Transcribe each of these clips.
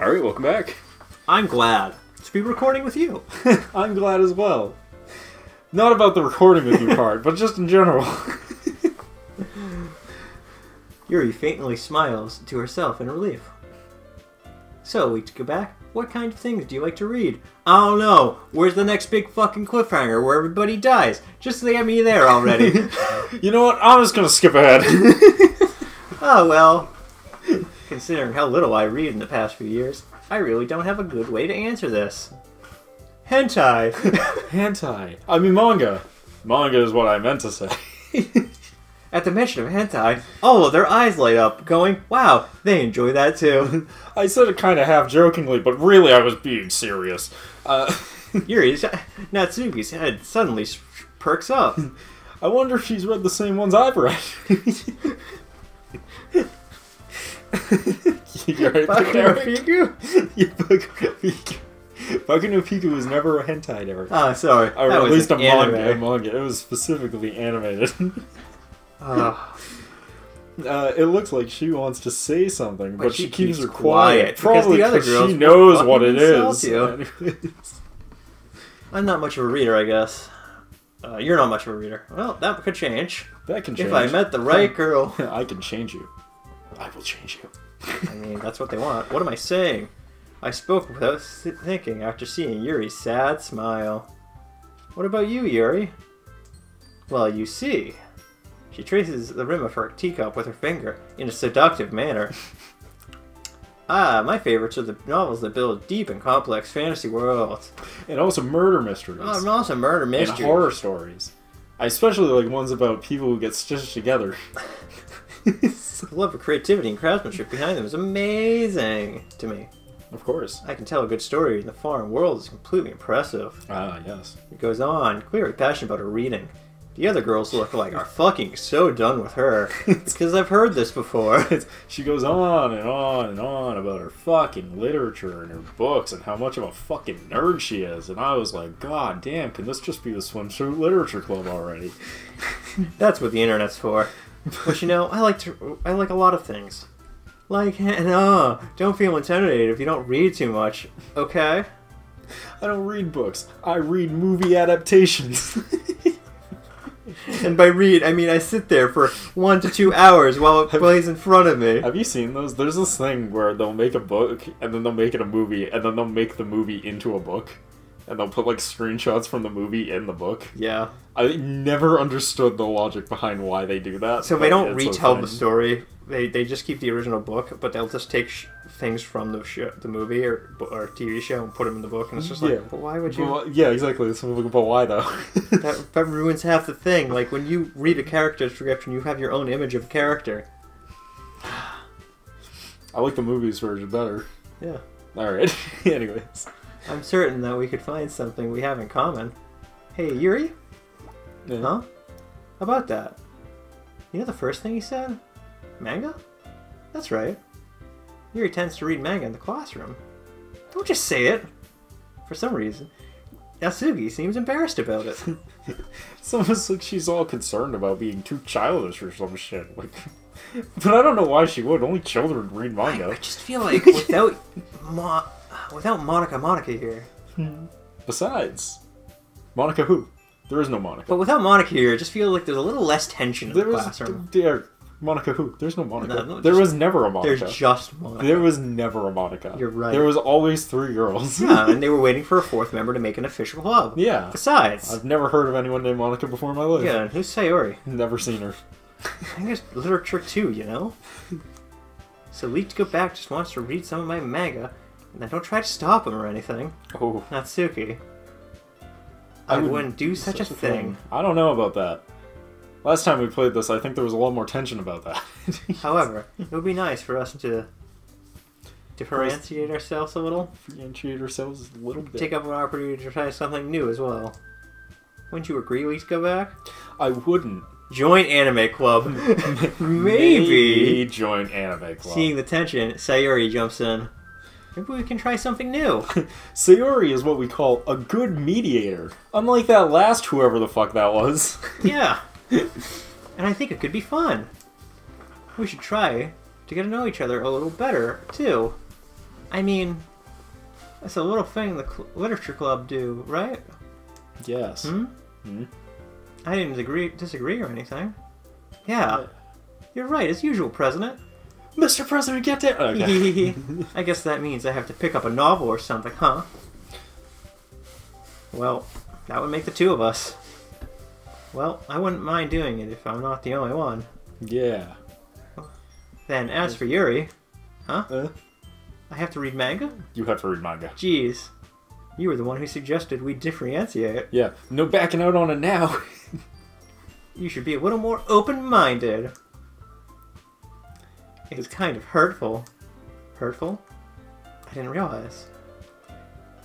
Alright, welcome back. I'm glad to be recording with you. I'm glad as well. Not about the recording with you part, but just in general. Yuri faintly smiles to herself in relief. So, we go back. What kind of things do you like to read? I don't know. Where's the next big fucking cliffhanger where everybody dies? Just get me there already. You know what? I'm just gonna skip ahead. Oh, well. Considering how little I read in the past few years, I really don't have a good way to answer this. Hentai. Hentai. I mean manga. Manga is what I meant to say. At the mention of hentai, all of their eyes light up, going, wow, they enjoy that too. I said it kind of half-jokingly, but really I was being serious. Yuri's Natsuki's head suddenly perks up. I wonder if she's read the same ones I've read. Baku no Piku? Baku no Piku was never a hentai ever. Ah, sorry. Or at least a manga. It was specifically animated. It looks like she wants to say something, but she keeps her quiet. Probably because she knows what it is. I'm not much of a reader, I guess. You're not much of a reader. Well, that could change. That can change. If I met the right girl. I can change you. I will change you. I mean, that's what they want. What am I saying? I spoke without thinking after seeing Yuri's sad smile. What about you, Yuri? Well, you see. She traces the rim of her teacup with her finger in a seductive manner. My favorites are the novels that build deep and complex fantasy worlds. And also murder mysteries. Oh, and also murder mysteries. And horror stories. I especially like ones about people who get stitched together. The love of creativity and craftsmanship behind them is amazing to me. Of course. I can tell a good story in the foreign world is completely impressive. Ah, yes. It goes on, clearly passionate about her reading. The other girls look like are fucking so done with her. Because I've heard this before. She goes on and on and on about her fucking literature and her books and how much of a fucking nerd she is. And I was like, God damn, can this just be the Swimsuit Literature Club already? That's what the internet's for. But you know, I like a lot of things. Like, don't feel intimidated if you don't read too much, okay? I don't read books. I read movie adaptations. And by read, I mean I sit there for 1 to 2 hours while it plays in front of me. Have you seen those? There's this thing where they'll make a book, and then they'll make it a movie, and then they'll make the movie into a book. And they'll put, like, screenshots from the movie in the book. Yeah. I never understood the logic behind why they do that. So they don't retell the story. They just keep the original book, but they'll just take things from the movie or TV show and put them in the book. And it's just like, but why would you? Well, yeah, exactly. But why, though? that ruins half the thing. Like, when you read a character description, you have your own image of a character. I like the movies version better. Yeah. Alright. Anyways. I'm certain that we could find something we have in common. Hey, Yuri? Yeah. Huh? How about that? You know the first thing he said? Manga? That's right. Yuri tends to read manga in the classroom. Don't just say it! For some reason, Natsuki seems embarrassed about it. It's almost like she's all concerned about being too childish or some shit. Like, but I don't know why she would. Only children read manga. I just feel like without Monica here. Besides, Monica who? There is no Monica. But without Monica here, I just feel like there's a little less tension in the classroom. Monica who? There's no Monica. No, there was never a Monica. There's just Monica. There was never a Monica. You're right. There was always 3 girls. Yeah, and they were waiting for a 4th member to make an official club. Yeah. Besides. I've never heard of anyone named Monica before in my life. Yeah, and who's Sayori? Never seen her. I think there's literature too, you know? So Leak to Go Back just wants to read some of my manga, and I don't try to stop him or anything. Oh. Natsuki. I wouldn't do such a thing. I don't know about that. Last time we played this, I think there was a lot more tension about that. However, it would be nice for us to differentiate ourselves a little. Differentiate ourselves a little bit. Take up an opportunity to try something new as well. Wouldn't you agree, Leak to Go Back? I wouldn't. Join Anime Club. Maybe join Anime Club. Seeing the tension, Sayori jumps in. Maybe we can try something new. Sayori is what we call a good mediator. Unlike that last whoever the fuck that was. Yeah. And I think it could be fun. We should try to get to know each other a little better, too. I mean, that's a little thing the literature club do, right? Yes. Hmm? Hmm? I didn't disagree or anything. Yeah. You're right, as usual, President. Mr. President, get there! Okay. I guess that means I have to pick up a novel or something, huh? Well, that would make the two of us. Well, I wouldn't mind doing it if I'm not the only one. Yeah. Then, as for Yuri... Huh? I have to read manga? You have to read manga. Jeez. You were the one who suggested we differentiate. Yeah. No backing out on it now. You should be a little more open-minded. It's kind of hurtful. Hurtful? I didn't realize.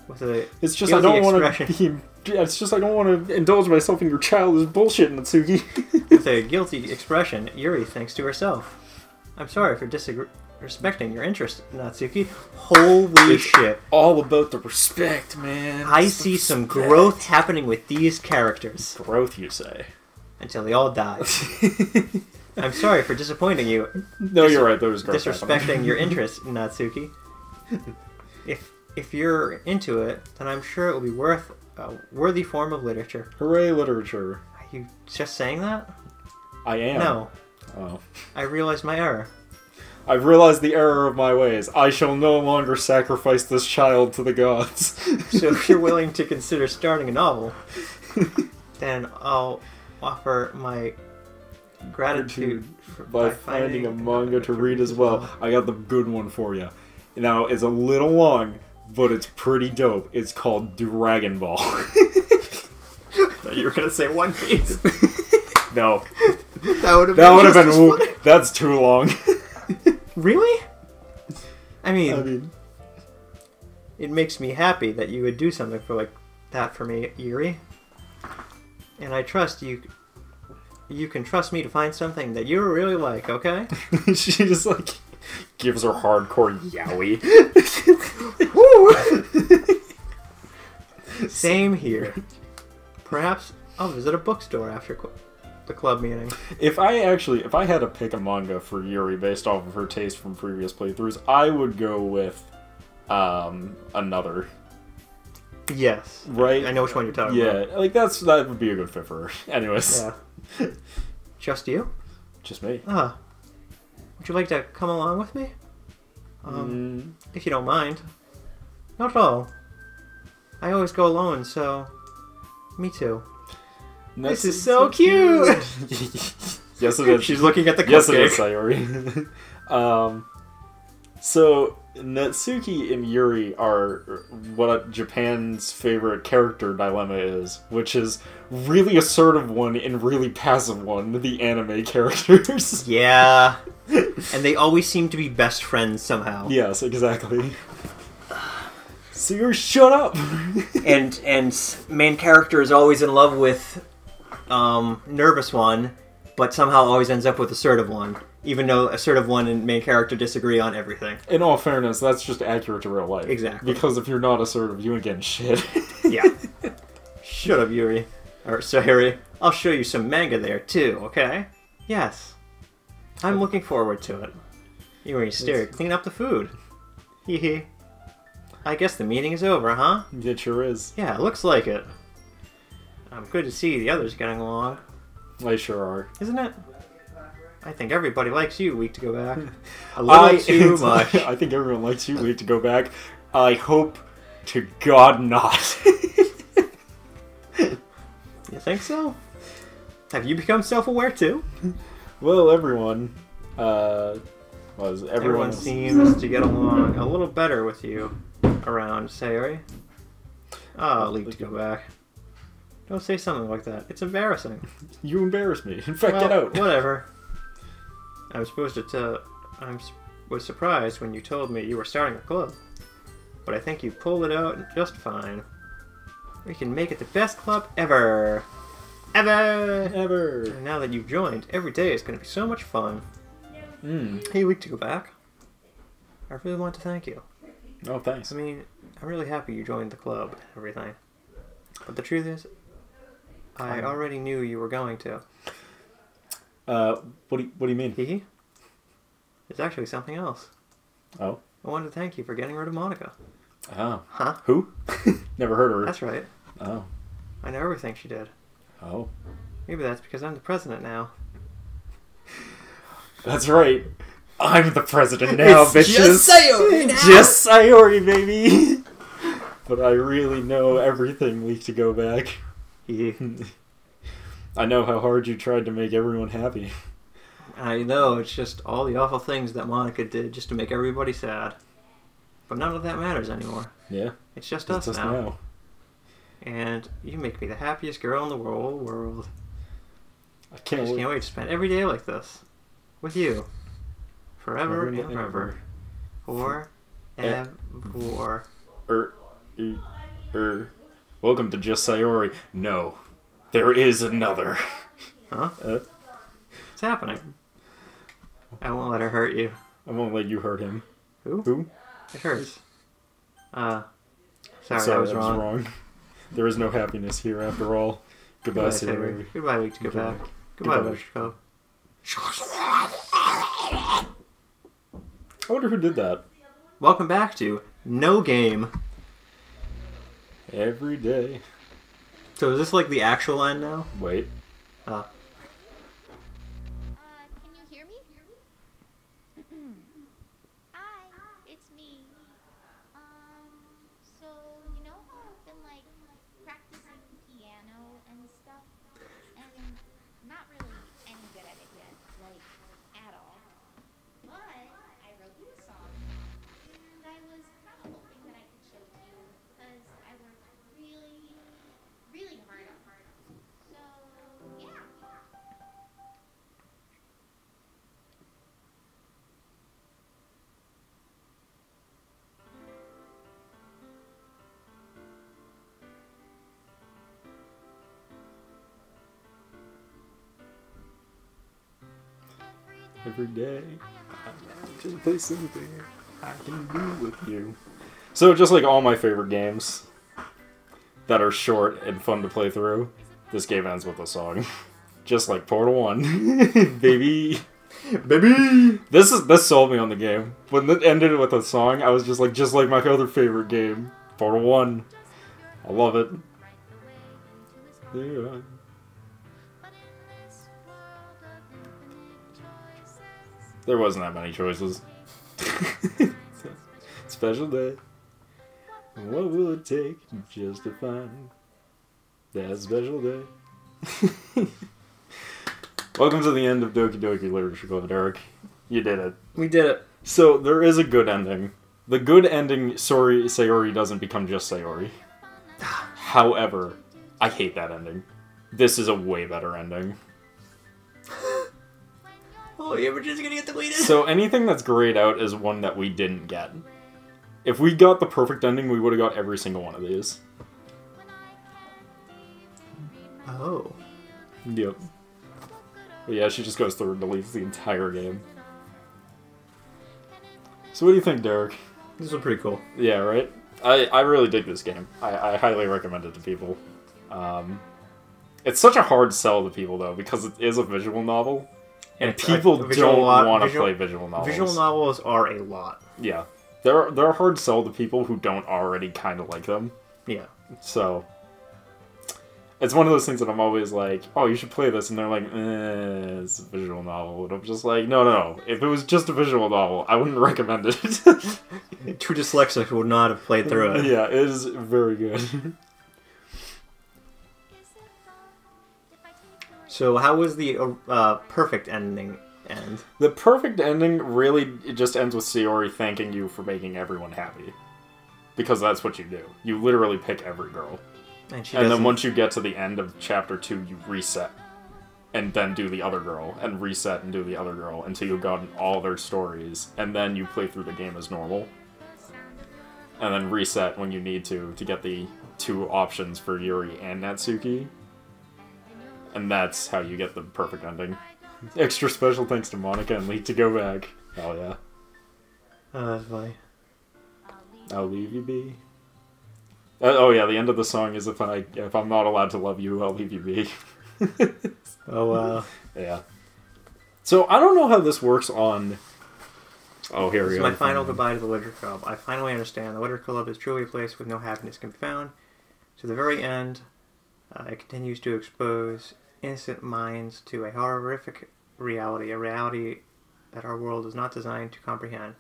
With a It's just I don't want to expression. It's just I don't want to indulge myself in your childish bullshit, Natsuki. With a guilty expression, Yuri thinks to herself. I'm sorry for disrespecting your interest, Natsuki. Holy shit. All about the respect, man. I see some growth happening with these characters. Growth, you say? Until they all die. I'm sorry for disappointing you. No, you're right. There was growth Disrespecting your interest, Natsuki. If you're into it, then I'm sure it will be worth a worthy form of literature. Hooray, literature. Are you just saying that? I am. No. Oh. I realized my error. I've realized the error of my ways. I shall no longer sacrifice this child to the gods. So if you're willing to consider starting a novel, then I'll offer my gratitude by finding a manga to read as well. I got the good one for you. Now, it's a little long, but it's pretty dope. It's called Dragon Ball. You were going to say One Piece. No. That would have been That's too long. Really? I mean, it makes me happy that you would do something for like that for me, Yuri. And I trust you. You can trust me to find something that you really like, okay? She just like gives her hardcore yaoi. Same here. Perhaps I'll visit a bookstore after the club meeting. If I had to pick a manga for Yuri based off of her taste from previous playthroughs, I would go with another. Yes. Right? I know which one you're talking about. Yeah, like that would be a good fit for her. Anyways. Yeah. Just you? Just me. Ah. Would you like to come along with me? If you don't mind. Not at all. I always go alone, so... Me too. This is so cute! Yes, it is. She's looking at the cupcake. Yes, it is, Sayori. So, Natsuki and Yuri are what Japan's favorite character dilemma is, which is really assertive one and really passive one, the anime characters. Yeah. And they always seem to be best friends somehow. Yes, exactly. Sayori, shut up! and main character is always in love with nervous one, but somehow always ends up with assertive one. Even though assertive one and main character disagree on everything. In all fairness, that's just accurate to real life. Exactly. Because if you're not assertive, you ain't getting shit. Yeah. Shut up, Yuri. Or, Sayori. I'll show you some manga there, too, okay? Yes. I'm looking forward to it. Yuri stared. Clean up the food. Hee hee. I guess the meeting is over, huh? It sure is. Yeah, looks like it. Good to see the others getting along. They sure are. Isn't it? I think everybody likes you, Week to Go Back. A little too much. I think everyone likes you, Week to Go Back. I hope to God not. You think so? Have you become self-aware too? Well, everyone. Everyone seems to get along a little better with you around, Sayori. Oh, Week to Go Back. Don't say something like that. It's embarrassing. You embarrass me. In fact, get out. Whatever. I was surprised when you told me you were starting a club. But I think you pulled it out just fine. We can make it the best club ever. Ever. And now that you've joined, every day is going to be so much fun. Hey, Week to Go Back. I really want to thank you. Oh, thanks. I mean, I'm really happy you joined the club and everything. But the truth is, I already knew you were going to. What do you mean? Hee? It's actually something else. Oh? I wanted to thank you for getting rid of Monica. Oh. Huh? Who? Never heard of her. That's right. Oh. I know everything she did. Oh. Maybe that's because I'm the president now. That's right. I'm the president now, bitches. Just Sayori now! Just Sayori, baby! But I really know everything week to go back. Yeah. I know how hard you tried to make everyone happy. I know, it's just all the awful things that Monica did just to make everybody sad. But none of that matters anymore. Yeah. It's just It's us just now. now. And you make me the happiest girl in the whole world. I I can't just wait. can't wait to spend every day like this. With you. Forever and Forever and ever. Forever. Welcome to Just Sayori. No. There is another. Huh? What's happening? I won't let her hurt you. I won't let you hurt him. Who? Who? It hurts. Sorry, Sorry, I was wrong. There is no happiness here after all. Goodbye, Sayori. Goodbye, week to go back. Goodbye, Goodbye. week to go. I wonder who did that. Welcome back to No Game. Every day. So is this like the actual end now? Wait. Uh, Can you hear me? Hi, it's me. So you know how I've been like practicing piano and stuff, and not really any good at it yet, like at all. But I wrote you a song, and I was kind of hoping that I could show it to you because I worked really, really hard on it. So yeah. Every day. I can play something I can do with you. So just like all my favorite games that are short and fun to play through, this game ends with a song. Just like Portal 1. Baby. baby! This sold me on the game. When it ended with a song, I was just like my other favorite game. Portal 1. I love it. Yeah. There wasn't that many choices. Special day. What will it take just to find that special day? Welcome to the end of Doki Doki Literature Club, Derek. You did it. We did it. So, there is a good ending. The good ending, sorry, Sayori doesn't become just Sayori. However, I hate that ending. This is a way better ending. Oh, the image is gonna get deleted. So anything that's grayed out is one that we didn't get. If we got the perfect ending, we would have got every single one of these. Oh. Yep. But yeah, she just goes through and deletes the entire game. So what do you think, Derek? This was pretty cool. Yeah, right? I really dig this game. I highly recommend it to people. It's such a hard sell to people, though, because it is a visual novel. And people don't want to play visual novels. Visual novels are a lot. Yeah. They're a hard sell to people who don't already kind of like them. Yeah. So, it's one of those things that I'm always like, oh, you should play this. And they're like, it's a visual novel. And I'm just like, no. If it was just a visual novel, I wouldn't recommend it. Two dyslexics would not have played through it. Yeah, it is very good. So how was the perfect ending end? The perfect ending really it just ends with Sayori thanking you for making everyone happy. Because that's what you do. You literally pick every girl. And then once you get to the end of chapter 2, you reset. And then do the other girl. And reset and do the other girl. Until you've gotten all their stories. And then you play through the game as normal. And then reset when you need to get the 2 options for Yuri and Natsuki. And that's how you get the perfect ending. Extra special thanks to Monica and Lee to go back. Oh yeah. Oh, that's funny. I'll leave you be. Oh yeah, the end of the song is if I'm not allowed to love you, I'll leave you be. Oh wow. Yeah. So I don't know how this works on Oh, here This we is go. my final goodbye to the Literature Club. I finally understand the Literature Club is truly a place where no happiness can be found. To the very end, it continues to expose innocent minds to a horrific reality, a reality that our world is not designed to comprehend.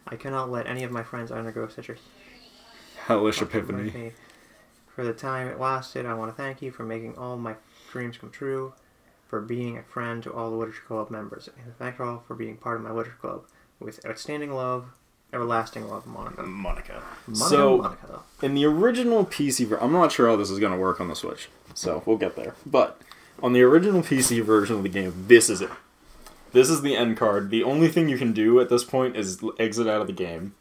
I cannot let any of my friends undergo such a hellish with epiphany. me. For the time it lasted, I want to thank you for making all my dreams come true, for being a friend to all the Literature Club members, and thank you all for being part of my Literature Club. With outstanding love, everlasting love, Monica. Monica. Monica. In the original PC version, I'm not sure how this is going to work on the Switch, so we'll get there. But on the original PC version of the game, this is it. This is the end card. The only thing you can do at this point is exit out of the game.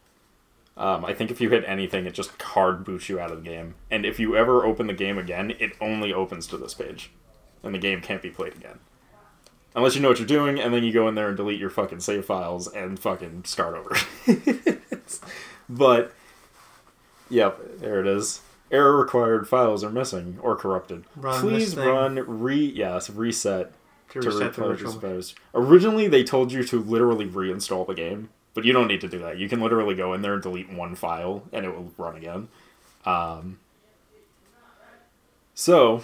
I think if you hit anything, it just hard boots you out of the game. And if you ever open the game again, it only opens to this page. And the game can't be played again. Unless you know what you're doing, and then you go in there and delete your fucking save files and fucking start over. But, yep, there it is. Error required, files are missing or corrupted. Please reset to replay this post. Originally, they told you to literally reinstall the game. But you don't need to do that. You can literally go in there and delete one file, and it will run again. So,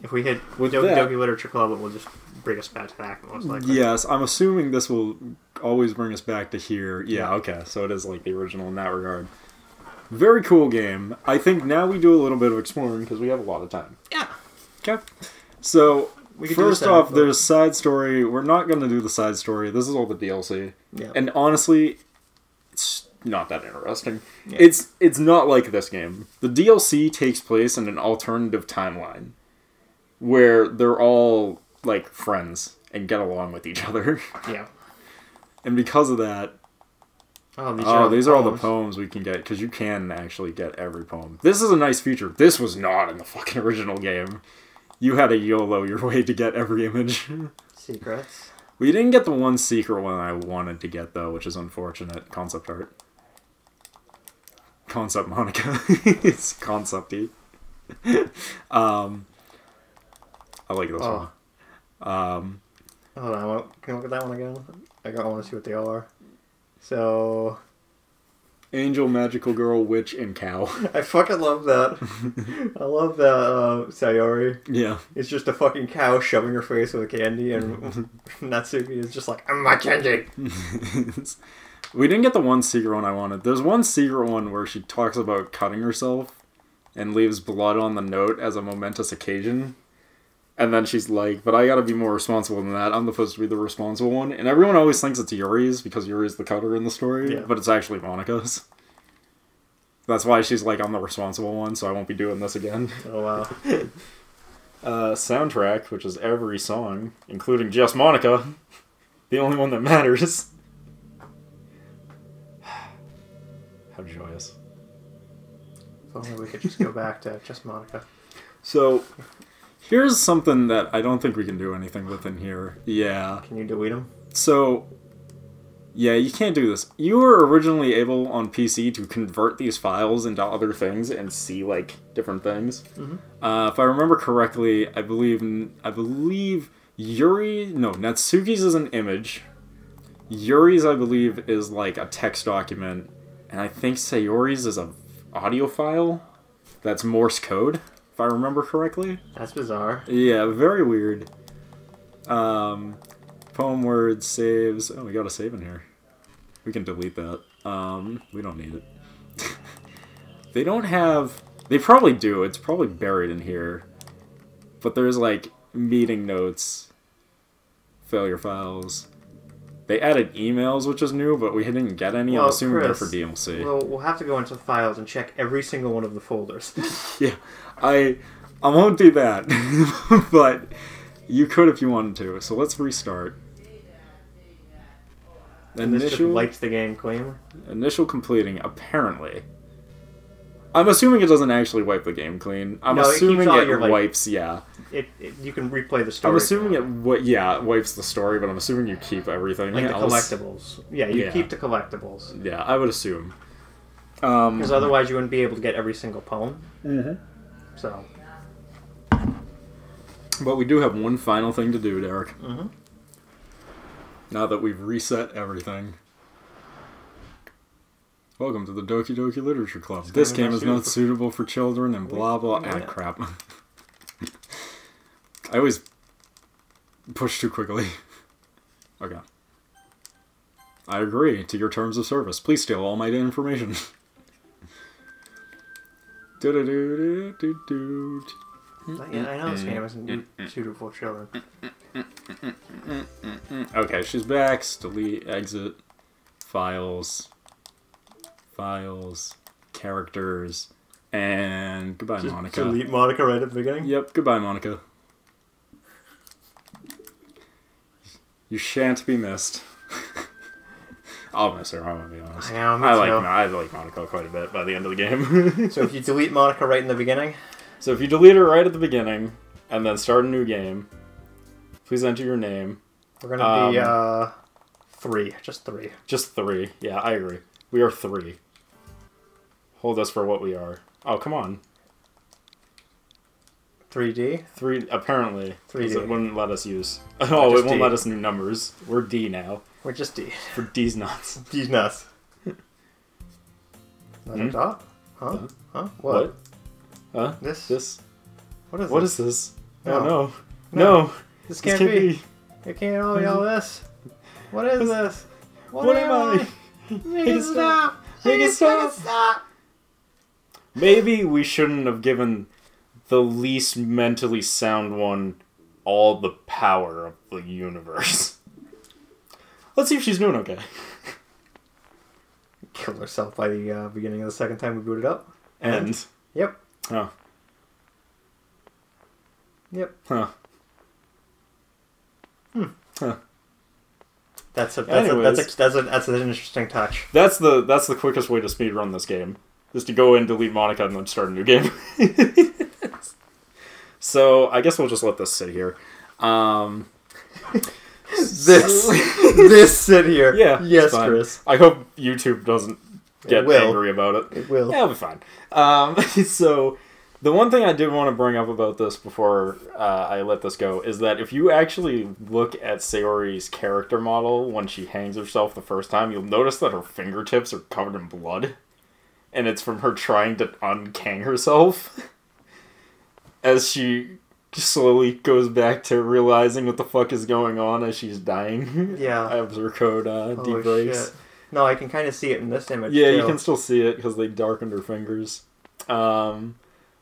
if we hit Doki Doki Literature Club, it will just bring us back, most likely. Yes, I'm assuming this will always bring us back to here. Yeah, okay. So it is like the original in that regard. Very cool game. I think now we do a little bit of exploring, because we have a lot of time. Yeah. Okay. So, first off, there's side story. We're not going to do the side story. This is all the DLC. Yeah. And honestly, it's not that interesting. Yeah. It's not like this game. The DLC takes place in an alternative timeline where they're all like friends and get along with each other. Yeah. And because of that, these are all the poems we can get, because you can actually get every poem. This is a nice feature. This was not in the fucking original game. You had to YOLO your way to get every image. Secrets. We didn't get the one secret one I wanted to get, though, which is unfortunate. Concept art. Concept Monica. It's concept-y. I like this one. Hold on, can you look at that one again? I want to see what they are. So... Angel, magical girl, witch, and cow. I fucking love that. I love that Sayori. Yeah. It's just a fucking cow shoving her face with candy, and Natsuki is just like, I'm my candy! We didn't get the one secret one I wanted. There's one secret one where she talks about cutting herself and leaves blood on the note as a momentous occasion. And then she's like, but I gotta be more responsible than that. I'm supposed to be the responsible one. And everyone always thinks it's Yuri's, because Yuri's the cutter in the story. Yeah. But it's actually Monica's. That's why she's like, I'm the responsible one, so I won't be doing this again. Oh, wow. Soundtrack, which is every song, including just Monica. The only one that matters. How joyous. If only we could just go back to just Monica. So... here's something that I don't think we can do anything with in here. Yeah. Can you delete them? So, yeah, you can't do this. You were originally able on PC to convert these files into other things and see, like, different things. Mm-hmm. If I remember correctly, I believe Natsuki's is an image. Yuri's, I believe, is, like, a text document. And I think Sayori's is a audio file that's Morse code. If I remember correctly. That's bizarre. Yeah, very weird. Poem words, saves. Oh, we got a save in here. We can delete that. We don't need it. They don't have... they probably do. It's probably buried in here. But there's, like, meeting notes. Failure files. They added emails, which is new, but we didn't get any. Well, I'm assuming they're Chris, for DLC. Well, we'll have to go into the files and check every single one of the folders. Yeah, I won't do that, but you could if you wanted to. So let's restart. And this just wipes the game clean? Initial completing, apparently. I'm assuming it doesn't actually wipe the game clean. I'm assuming it wipes, yeah. You can replay the story. I'm assuming it wipes the story, but I'm assuming you keep everything like else. The collectibles. Yeah, you keep the collectibles. Yeah, I would assume. Because otherwise you wouldn't be able to get every single poem. Mm-hmm. So. But we do have one final thing to do, Derek. Mm-hmm. Now that we've reset everything. Welcome to the Doki Doki Literature Club. This game is not suitable for children and blah blah. Crap. I always push too quickly. Okay. I agree to your terms of service. Please steal all my information. Yeah, I know this game isn't suitable for children. Okay, she's back. Delete, exit, files, characters, and goodbye, Just Monica. delete Monica right at the beginning? Yep, goodbye, Monica. You shan't be missed. I'll miss her, I'm gonna be honest. I like Monica quite a bit by the end of the game. So if you delete Monica right in the beginning? So if you delete her right at the beginning, and then start a new game, please enter your name. We're gonna be, 3. Just 3. Just 3. Yeah, I agree. We are 3. Hold us for what we are. Oh, come on. 3D? 3, apparently. 3D. It wouldn't let us use... Oh, it won't let us new numbers. We're D now. We're just D. For D's nuts. D's nuts. Another dot? Huh? Huh? What? Huh? This? What is What this? is this? No. Oh, no. No. No. This can't be. It can't all be all this. What is this? What am I? Make it stop! Make it stop! Maybe we shouldn't have given the least mentally sound one all the power of the universe. Let's see if she's doing okay. Killed herself by the beginning of the second time we booted up. And? Yep. Oh. Yep. Huh. Huh. That's an interesting touch. That's the quickest way to speedrun this game. Is to go in, delete Monica, and then start a new game. So, I guess we'll just let this sit here. This sit here. Yeah. Yes, Chris. I hope YouTube doesn't get angry about it. It will. Yeah, it'll be fine. So, the one thing I did want to bring up about this before I let this go is that if you actually look at Sayori's character model when she hangs herself the first time, you'll notice that her fingertips are covered in blood. And it's from her trying to unkang herself. As she slowly goes back to realizing what the fuck is going on as she's dying. Yeah. As her code debreaks. Shit. No, I can kind of see it in this image, Yeah, too. you can still see it because they darkened her fingers.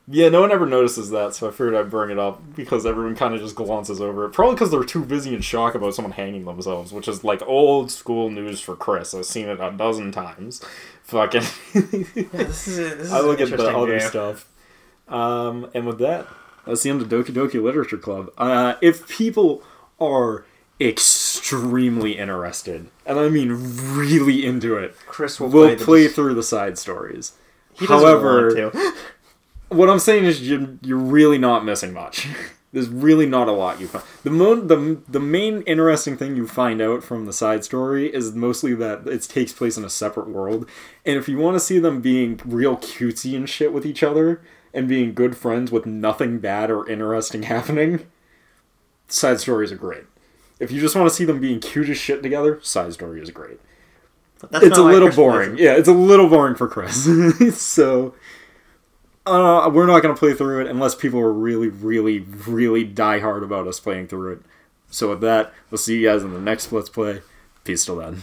Yeah, no one ever notices that, so I figured I'd bring it up because everyone kind of just glances over it. Probably because they're too busy in shock about someone hanging themselves, which is like old school news for Chris. I've seen it a dozen times. Fucking. Yeah, this is I look an at the other game. stuff. And with that, that's the end of Doki Doki Literature Club. If people are extremely interested, and I mean really into it, Chris will we'll play through the side stories. He doesn't However, want to. what I'm saying is you're really not missing much. There's really not a lot you find. The main interesting thing you find out from the side story is mostly that it takes place in a separate world. And if you want to see them being real cutesy and shit with each other, and being good friends with nothing bad or interesting happening, side stories are great. If you just want to see them being cute as shit together, side story is great. It's a little boring. Yeah, it's a little boring for Chris. So... we're not going to play through it unless people are really, really, really die hard about us playing through it. So with that, we'll see you guys in the next Let's Play. Peace till then.